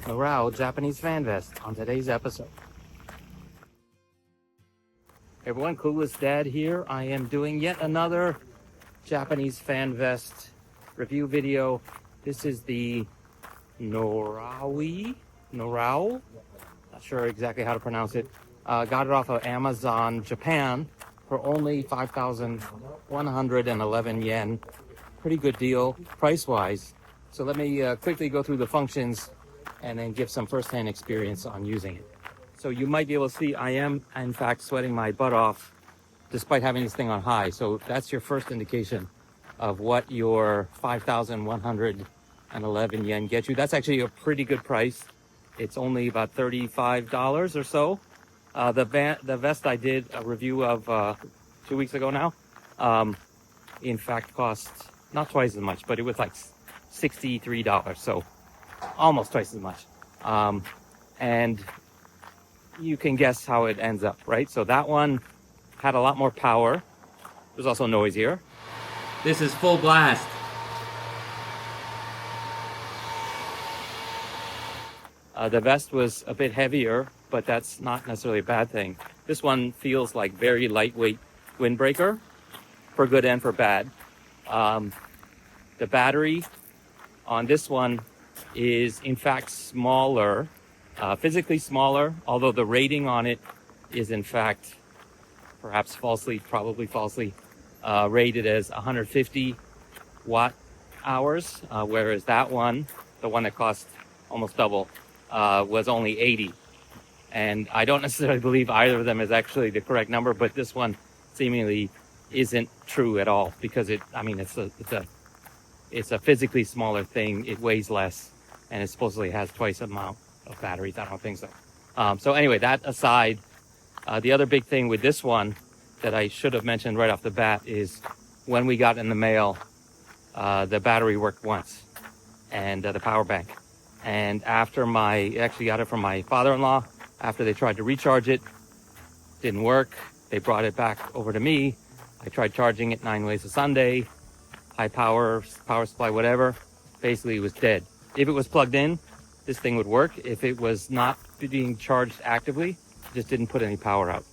Noraui Japanese fan vest on today's episode. Hey everyone, Clueless Dad here. I am doing yet another Japanese fan vest review video. This is the Noraui, not sure exactly how to pronounce it. Got it off of Amazon Japan for only 5,111 yen. Pretty good deal price-wise. So let me quickly go through the functions and then give some first-hand experience on using it. So you might be able to see I am in fact sweating my butt off despite having this thing on high. So that's your first indication of what your 5,111 yen gets you. That's actually a pretty good price. It's only about $35 or so. The vest I did a review of 2 weeks ago now, in fact cost not twice as much, but it was like $63, so almost twice as much. And you can guess how it ends up, right? So that one had a lot more power. It was also noisier. This is full blast. The vest was a bit heavier, but that's not necessarily a bad thing. This one feels like very lightweight windbreaker, for good and for bad. The battery on this one is in fact smaller, physically smaller, although the rating on it is in fact perhaps probably falsely rated as 150 watt hours, whereas that one, the one that cost almost double, was only 80. And I don't necessarily believe either of them is actually the correct number, but this one seemingly isn't true at all, because it's a physically smaller thing. It weighs less, and it supposedly has twice the amount of batteries. I don't think so. So anyway, that aside, the other big thing with this one that I should have mentioned right off the bat is when we got in the mail, the battery worked once, and the power bank. And after actually got it from my father-in-law, after they tried to recharge it, didn't work. They brought it back over to me. I tried charging it 9 ways a Sunday, high power supply, whatever. Basically, it was dead. If it was plugged in, this thing would work. If it was not being charged actively, it just didn't put any power out.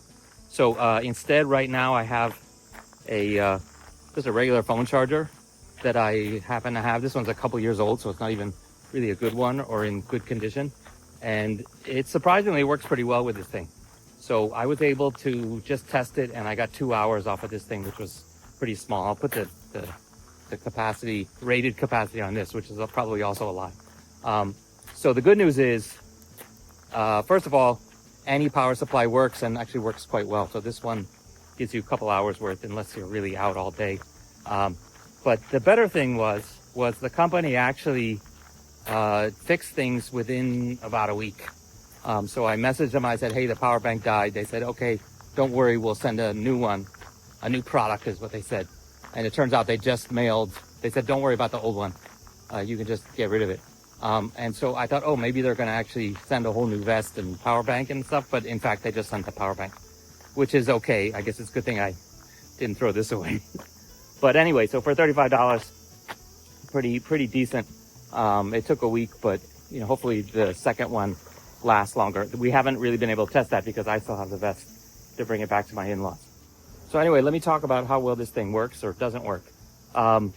So instead, right now, I have just a regular phone charger that I happen to have. This one's a couple years old, so it's not even really a good one or in good condition. And it surprisingly works pretty well with this thing. So I was able to just test it, and I got 2 hours off of this thing, which was pretty small. I'll put the capacity, rated capacity on this, which is probably also a lie. So the good news is, first of all, any power supply works, and actually works quite well. So this one gives you a couple hours worth unless you're really out all day. But the better thing was the company actually fixed things within about a week. So I messaged them. I said, hey, the power bank died. They said, okay, don't worry, we'll send a new one. A new product is what they said. And it turns out they just mailed. They said, don't worry about the old one. You can just get rid of it. And so I thought, oh, maybe they're going to actually send a whole new vest and power bank and stuff. But in fact, they just sent the power bank, which is okay. I guess it's a good thing I didn't throw this away. But anyway, so for $35, pretty decent. It took a week, but hopefully the second one lasts longer. We haven't really been able to test that because I still have the vest to bring it back to my in-laws. So anyway, let me talk about how well this thing works or doesn't work. I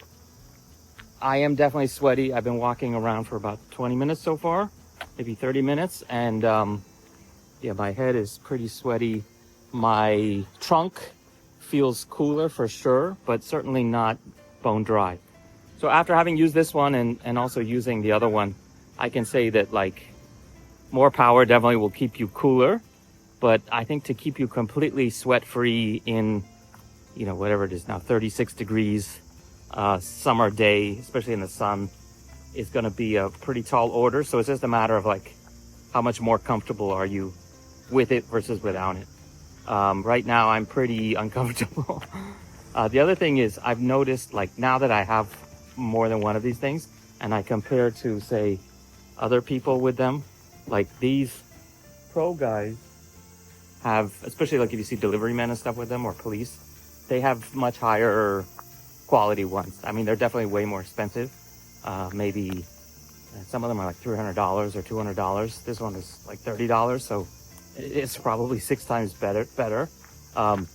am definitely sweaty. I've been walking around for about 20 minutes so far, maybe 30 minutes. And yeah, my head is pretty sweaty. My trunk feels cooler for sure, but certainly not bone dry. So after having used this one and also using the other one, I can say that more power definitely will keep you cooler. But I think to keep you completely sweat-free in, whatever it is now, 36 degrees, summer day, especially in the sun, is going to be a pretty tall order. So it's just a matter of how much more comfortable are you with it versus without it. Right now, I'm pretty uncomfortable. The other thing is I've noticed now that I have more than one of these things and I compare to, say, other people with them, these pro guys have, especially if you see delivery men and stuff with them or police, they have much higher quality ones. I mean, they're definitely way more expensive, maybe And some of them are like $300 or $200. This one is like $30, so it's probably 6 times better. Um,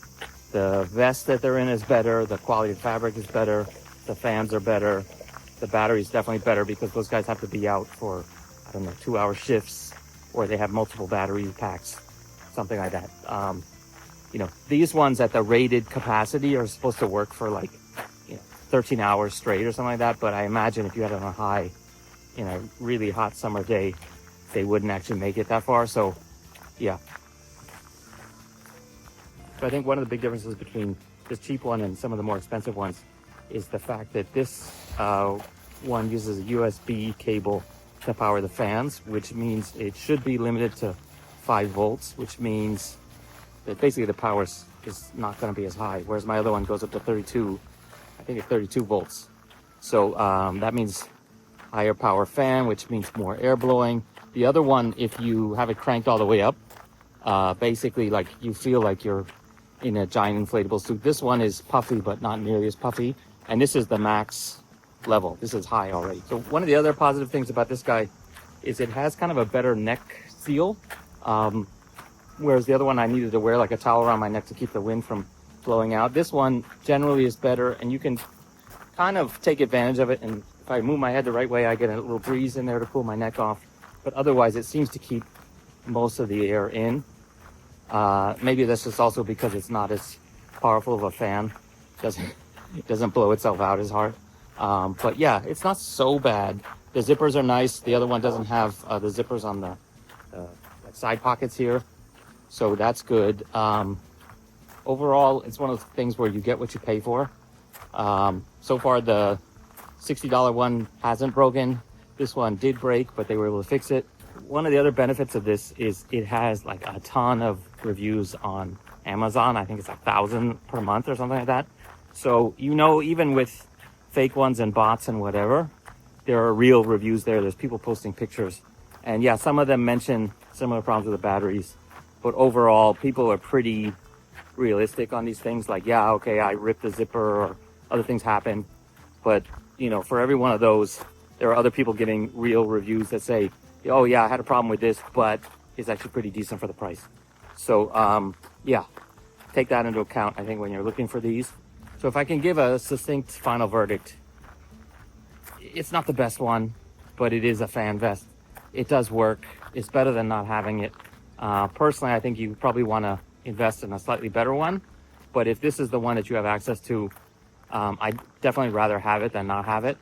the vest that they're in is better. The quality of fabric is better. The fans are better. The battery is definitely better because those guys have to be out for, I don't know, 2-hour shifts, or they have multiple battery packs, something like that. These ones at the rated capacity are supposed to work for like, 13 hours straight or something like that. But I imagine if you had it on a high, really hot summer day, they wouldn't actually make it that far. So, yeah. So I think one of the big differences between this cheap one and some of the more expensive ones is the fact that this one uses a USB cable to power the fans, which means it should be limited to 5 volts, which means that basically the power is not going to be as high. Whereas my other one goes up to 32, I think it's 32 volts. So that means higher power fan, which means more air blowing. The other one, if you have it cranked all the way up, basically like you feel like you're in a giant inflatable suit. This one is puffy, but not nearly as puffy. And this is the max level. This is high already. So one of the other positive things about this guy is it has kind of a better neck seal. Whereas the other one, I needed to wear like a towel around my neck to keep the wind from blowing out. This one generally is better, and you can kind of take advantage of it. And if I move my head the right way, I get a little breeze in there to cool my neck off. But otherwise, it seems to keep most of the air in. Maybe that's just also because it's not as powerful of a fan. It doesn't blow itself out as hard. But yeah, it's not so bad. The zippers are nice. The other one doesn't have the zippers on the side pockets here. So that's good. Overall, it's one of those things where you get what you pay for. So far, the $60 one hasn't broken. This one did break, but they were able to fix it. One of the other benefits of this is it has like a ton of reviews on Amazon. I think it's 1,000 per month or something like that. So, even with fake ones and bots and whatever, there are real reviews there. There's people posting pictures. And yeah, some of them mention similar problems with the batteries. But overall, people are pretty realistic on these things. Like, yeah, okay, I ripped the zipper or other things happen. But, for every one of those, there are other people giving real reviews that say, oh yeah, I had a problem with this, but it's actually pretty decent for the price. So, yeah, take that into account, I think, when you're looking for these. So if I can give a succinct final verdict, it's not the best one, but it is a fan vest. It does work. It's better than not having it. Personally, I think you probably want to invest in a slightly better one. But if this is the one that you have access to, I'd definitely rather have it than not have it.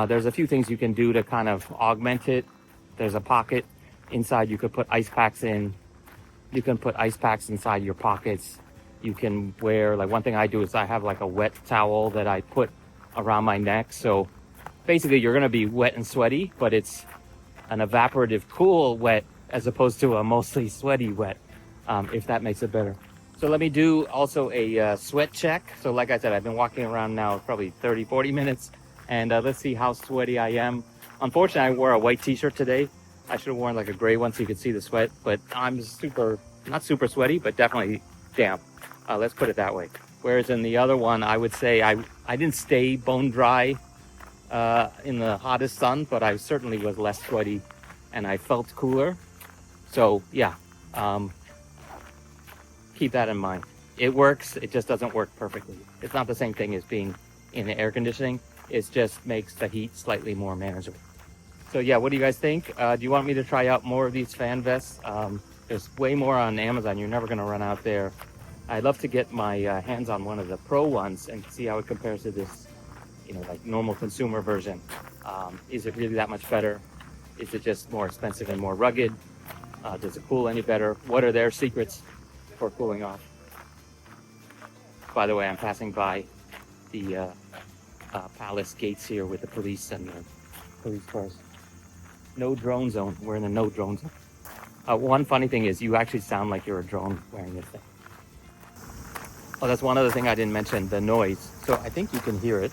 There's a few things you can do to kind of augment it. There's a pocket inside you could put ice packs in. You can put ice packs inside your pockets. You can wear, like, one thing I do is I have like a wet towel that I put around my neck. So basically you're going to be wet and sweaty, but it's an evaporative cool wet as opposed to a mostly sweaty wet, if that makes it better. So let me do also a sweat check. So like I said, I've been walking around now probably 30-40 minutes, and let's see how sweaty I am. Unfortunately, I wore a white t-shirt today. I should have worn like a gray one so you could see the sweat, but I'm not super sweaty, but definitely damp. Let's put it that way. Whereas in the other one, I would say I didn't stay bone dry in the hottest sun, but I certainly was less sweaty and I felt cooler. So yeah, keep that in mind. It works, it just doesn't work perfectly. It's not the same thing as being in the air conditioning. It just makes the heat slightly more manageable. So yeah, what do you guys think? Do you want me to try out more of these fan vests? There's way more on Amazon. You're never gonna run out there. I'd love to get my hands on one of the pro ones and see how it compares to this, like normal consumer version. Is it really that much better? Is it just more expensive and more rugged? Does it cool any better? What are their secrets for cooling off? By the way, I'm passing by the palace gates here with the police and the police cars. No drone zone. We're in a no drone zone. One funny thing is you actually sound like you're a drone wearing this thing. Oh, that's one other thing I didn't mention, the noise. So I think you can hear it.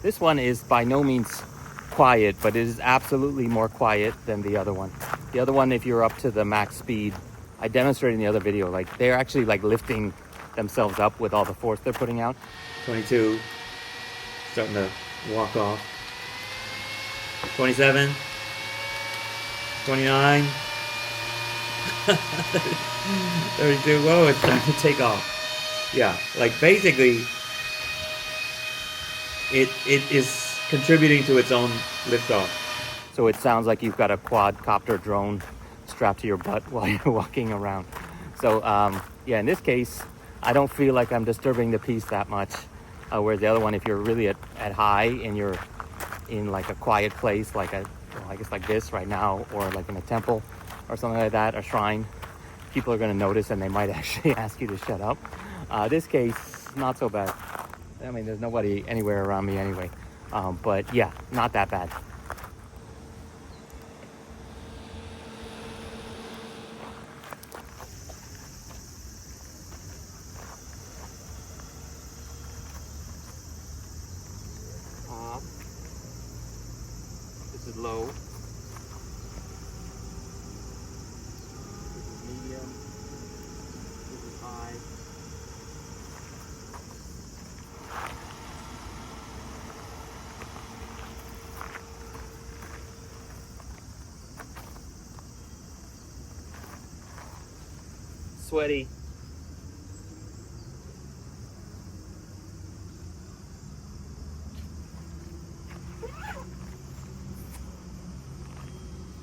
This one is by no means quiet, but it is absolutely more quiet than the other one. The other one, if you're up to the max speed, I demonstrated in the other video, like they're actually like lifting themselves up with all the force they're putting out. 22, starting to walk off. 27, 29, 32, whoa, it's time to take off. Yeah, like basically, it is contributing to its own liftoff. So it sounds like you've got a quadcopter drone strapped to your butt while you're walking around. So yeah, in this case, I don't feel like I'm disturbing the peace that much. Whereas the other one, if you're really at high and you're in like a quiet place, like I guess like this right now, or like in a temple or something like that, a shrine, people are going to notice and they might actually ask you to shut up. This case, not so bad. I mean, there's nobody anywhere around me anyway. But yeah, not that bad. This is low. This is medium. This is high. Sweaty.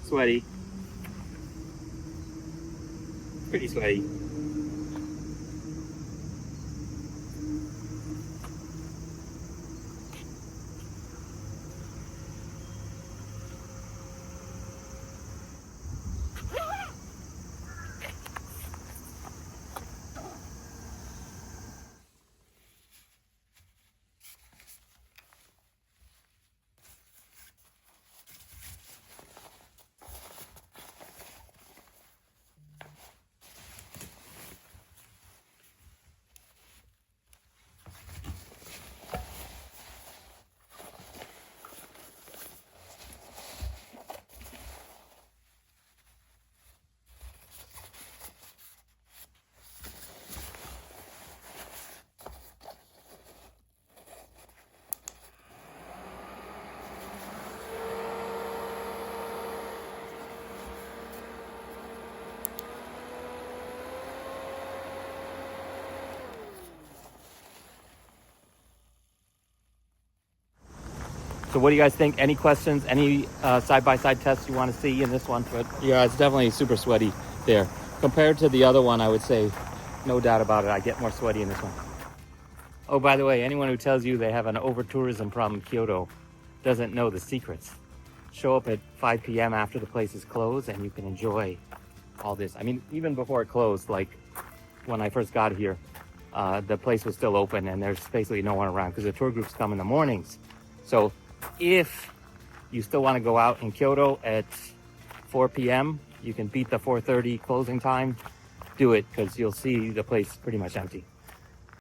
Sweaty. Pretty sweaty. So what do you guys think? Any questions? Any side-by-side tests you want to see in this one? But yeah, it's definitely super sweaty there. Compared to the other one, I would say, no doubt about it, I get more sweaty in this one. Oh, by the way, anyone who tells you they have an over-tourism problem in Kyoto doesn't know the secrets. Show up at 5 p.m. after the place is closed and you can enjoy all this. I mean, even before it closed, like when I first got here, the place was still open and there's basically no one around because the tour groups come in the mornings. So if you still want to go out in Kyoto at 4 p.m., you can beat the 4:30 closing time. Do it because you'll see the place pretty much empty.